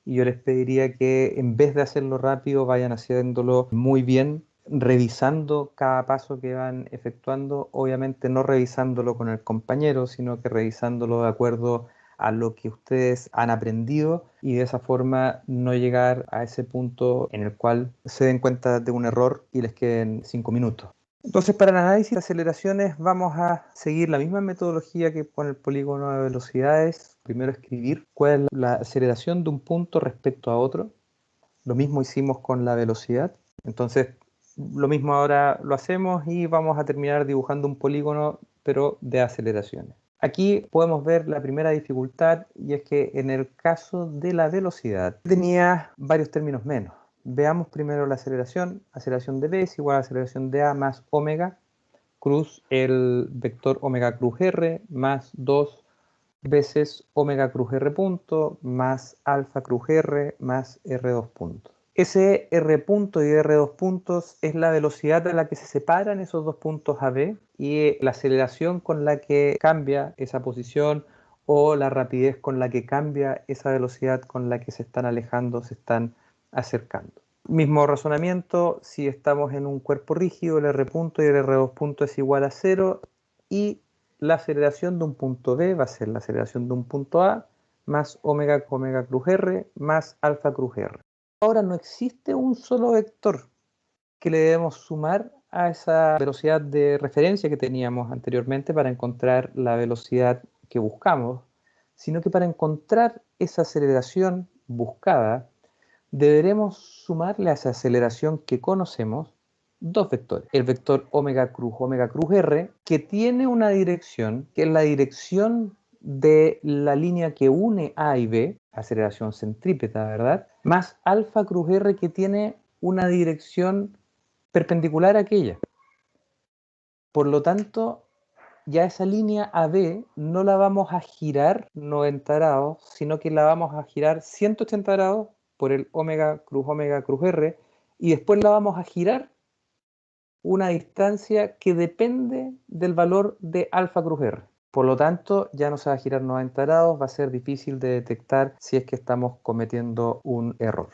y yo les pediría que en vez de hacerlo rápido, vayan haciéndolo muy bien, revisando cada paso que van efectuando, obviamente no revisándolo con el compañero, sino que revisándolo de acuerdo a lo que ustedes han aprendido, y de esa forma no llegar a ese punto en el cual se den cuenta de un error y les queden 5 minutos. Entonces, para el análisis de aceleraciones vamos a seguir la misma metodología que con el polígono de velocidades. Primero escribir cuál es la aceleración de un punto respecto a otro. Lo mismo hicimos con la velocidad. Entonces Lo mismo ahora lo hacemos y vamos a terminar dibujando un polígono, pero de aceleraciones. Aquí podemos ver la primera dificultad, y es que en el caso de la velocidad tenía varios términos menos. Veamos primero la aceleración. Aceleración de b es igual a aceleración de a más omega cruz el vector omega cruz r más 2 veces omega cruz r punto más alfa cruz r más r2 punto. Ese r punto y r2 puntos es la velocidad a la que se separan esos dos puntos a b y la aceleración con la que cambia esa posición o la rapidez con la que cambia esa velocidad con la que se están alejando, se están acercando. Mismo razonamiento, si estamos en un cuerpo rígido, el r punto y el r2 punto es igual a 0 y la aceleración de un punto B va a ser la aceleración de un punto A más omega cruz R más alfa cruz R. Ahora no existe un solo vector que le debemos sumar a esa velocidad de referencia que teníamos anteriormente para encontrar la velocidad que buscamos, sino que para encontrar esa aceleración buscada, deberemos sumarle a esa aceleración que conocemos dos vectores. El vector omega cruz R, que tiene una dirección, que es la dirección de la línea que une A y B, aceleración centrípeta, ¿verdad? Más alfa cruz R, que tiene una dirección perpendicular a aquella. Por lo tanto, ya esa línea AB no la vamos a girar 90 grados, sino que la vamos a girar 180 grados por el omega cruz R, y después la vamos a girar una distancia que depende del valor de alfa cruz R. Por lo tanto, ya no se va a girar 90 grados, va a ser difícil de detectar si es que estamos cometiendo un error.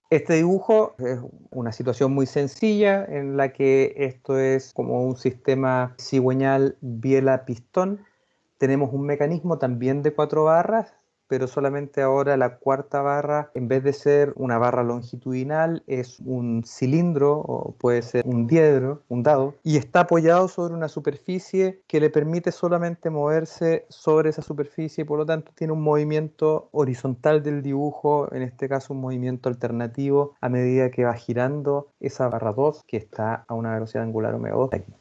Este dibujo es una situación muy sencilla en la que esto es como un sistema cigüeñal biela-pistón. Tenemos un mecanismo también de 4 barras, pero solamente ahora la cuarta barra, en vez de ser una barra longitudinal, es un cilindro o puede ser un diedro, un dado, y está apoyado sobre una superficie que le permite solamente moverse sobre esa superficie y por lo tanto tiene un movimiento horizontal del dibujo, en este caso un movimiento alternativo a medida que va girando esa barra 2 que está a una velocidad angular omega 2 aquí.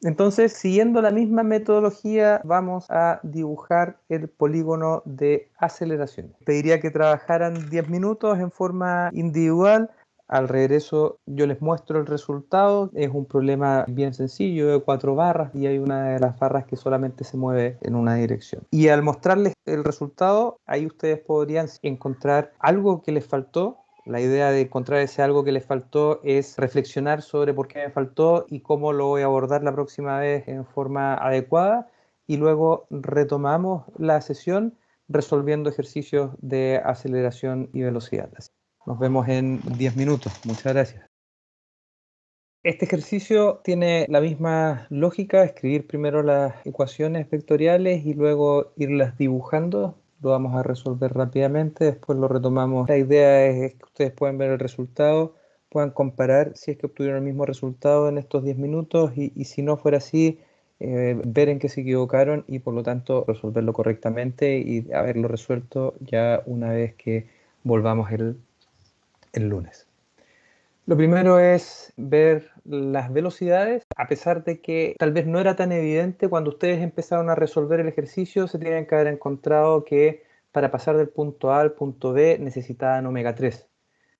Entonces, siguiendo la misma metodología, vamos a dibujar el polígono de aceleración. Pediría que trabajaran 10 minutos en forma individual. Al regreso yo les muestro el resultado. Es un problema bien sencillo de 4 barras y hay una de las barras que solamente se mueve en una dirección. Y al mostrarles el resultado, ahí ustedes podrían encontrar algo que les faltó. La idea de encontrar ese algo que les faltó es reflexionar sobre por qué me faltó y cómo lo voy a abordar la próxima vez en forma adecuada, y luego retomamos la sesión resolviendo ejercicios de aceleración y velocidad. Nos vemos en 10 minutos. Muchas gracias. Este ejercicio tiene la misma lógica: escribir primero las ecuaciones vectoriales y luego irlas dibujando. Lo vamos a resolver rápidamente, después lo retomamos. La idea es que ustedes puedan ver el resultado, puedan comparar si es que obtuvieron el mismo resultado en estos 10 minutos y si no fuera así, ver en qué se equivocaron y por lo tanto resolverlo correctamente y haberlo resuelto ya una vez que volvamos el lunes. Lo primero es ver las velocidades. A pesar de que tal vez no era tan evidente, cuando ustedes empezaron a resolver el ejercicio se tienen que haber encontrado que para pasar del punto A al punto B necesitaban omega 3.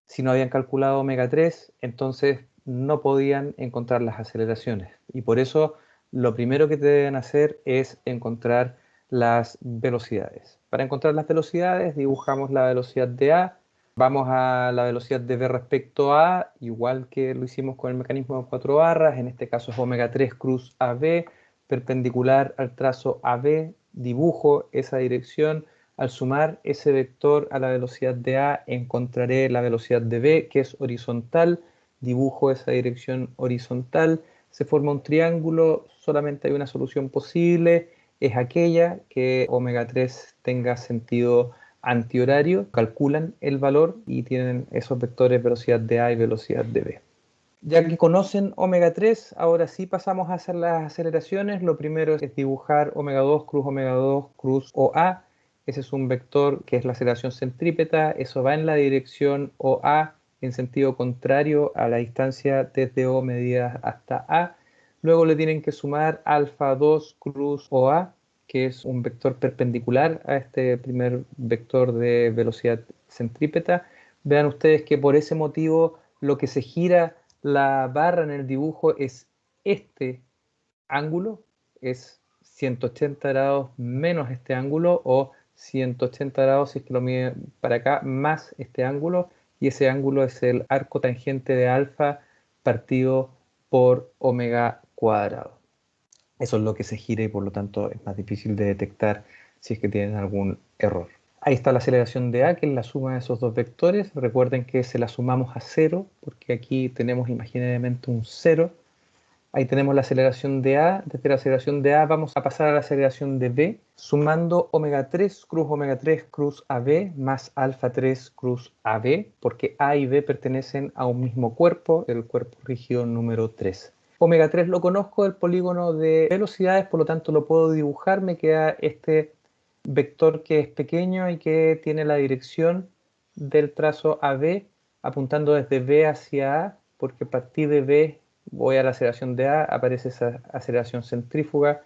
Si no habían calculado omega 3, entonces no podían encontrar las aceleraciones. Y por eso lo primero que deben hacer es encontrar las velocidades. Para encontrar las velocidades dibujamos la velocidad de A. Vamos a la velocidad de B respecto a, igual que lo hicimos con el mecanismo de 4 barras, en este caso es omega 3 cruz AB, perpendicular al trazo AB, dibujo esa dirección. Al sumar ese vector a la velocidad de A, encontraré la velocidad de B, que es horizontal, dibujo esa dirección horizontal, se forma un triángulo, solamente hay una solución posible, es aquella que omega 3 tenga sentido antihorario, calculan el valor y tienen esos vectores velocidad de A y velocidad de B. Ya que conocen omega 3, ahora sí pasamos a hacer las aceleraciones. Lo primero es dibujar omega 2 cruz OA. Ese es un vector que es la aceleración centrípeta, eso va en la dirección OA en sentido contrario a la distancia desde O medida hasta A. Luego le tienen que sumar alfa 2 cruz OA, que es un vector perpendicular a este primer vector de velocidad centrípeta. Vean ustedes que por ese motivo lo que se gira la barra en el dibujo es este ángulo, es 180 grados menos este ángulo, o 180 grados si es que lo mide para acá más este ángulo, y ese ángulo es el arco tangente de alfa partido por omega cuadrado. Eso es lo que se gira y por lo tanto es más difícil de detectar si es que tienen algún error. Ahí está la aceleración de A, que es la suma de esos dos vectores. Recuerden que se la sumamos a 0, porque aquí tenemos imaginariamente un 0. Ahí tenemos la aceleración de A. Desde la aceleración de A vamos a pasar a la aceleración de B, sumando omega 3 cruz AB más alfa 3 cruz AB, porque A y B pertenecen a un mismo cuerpo, el cuerpo rígido número 3. Omega 3 lo conozco del polígono de velocidades, por lo tanto lo puedo dibujar. Me queda este vector que es pequeño y que tiene la dirección del trazo AB apuntando desde B hacia A, porque a partir de B voy a la aceleración de A, aparece esa aceleración centrífuga,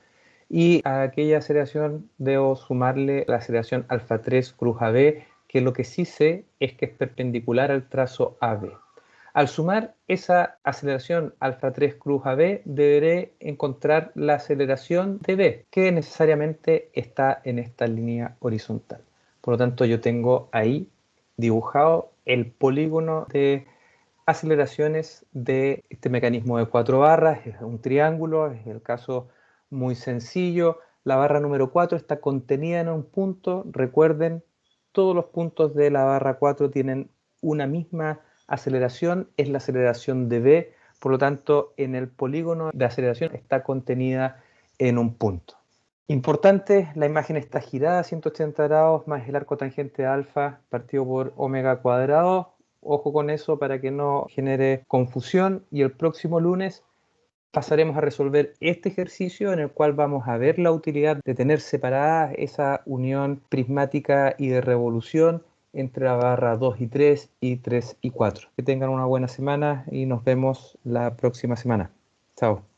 y a aquella aceleración debo sumarle la aceleración alfa 3 cruz AB, que lo que sí sé es que es perpendicular al trazo AB. Al sumar esa aceleración alfa 3 cruz AB, deberé encontrar la aceleración de B, que necesariamente está en esta línea horizontal. Por lo tanto, yo tengo ahí dibujado el polígono de aceleraciones de este mecanismo de 4 barras. Es un triángulo, es el caso muy sencillo. La barra número 4 está contenida en un punto. Recuerden, todos los puntos de la barra 4 tienen una misma aceleración, es la aceleración de B, por lo tanto en el polígono de aceleración está contenida en un punto. Importante, la imagen está girada a 180 grados más el arco tangente alfa partido por omega cuadrado. Ojo con eso para que no genere confusión, y el próximo lunes pasaremos a resolver este ejercicio en el cual vamos a ver la utilidad de tener separada esa unión prismática y de revolución entre la barra 2 y 3 y 3 y 4. Que tengan una buena semana y nos vemos la próxima semana. Chao.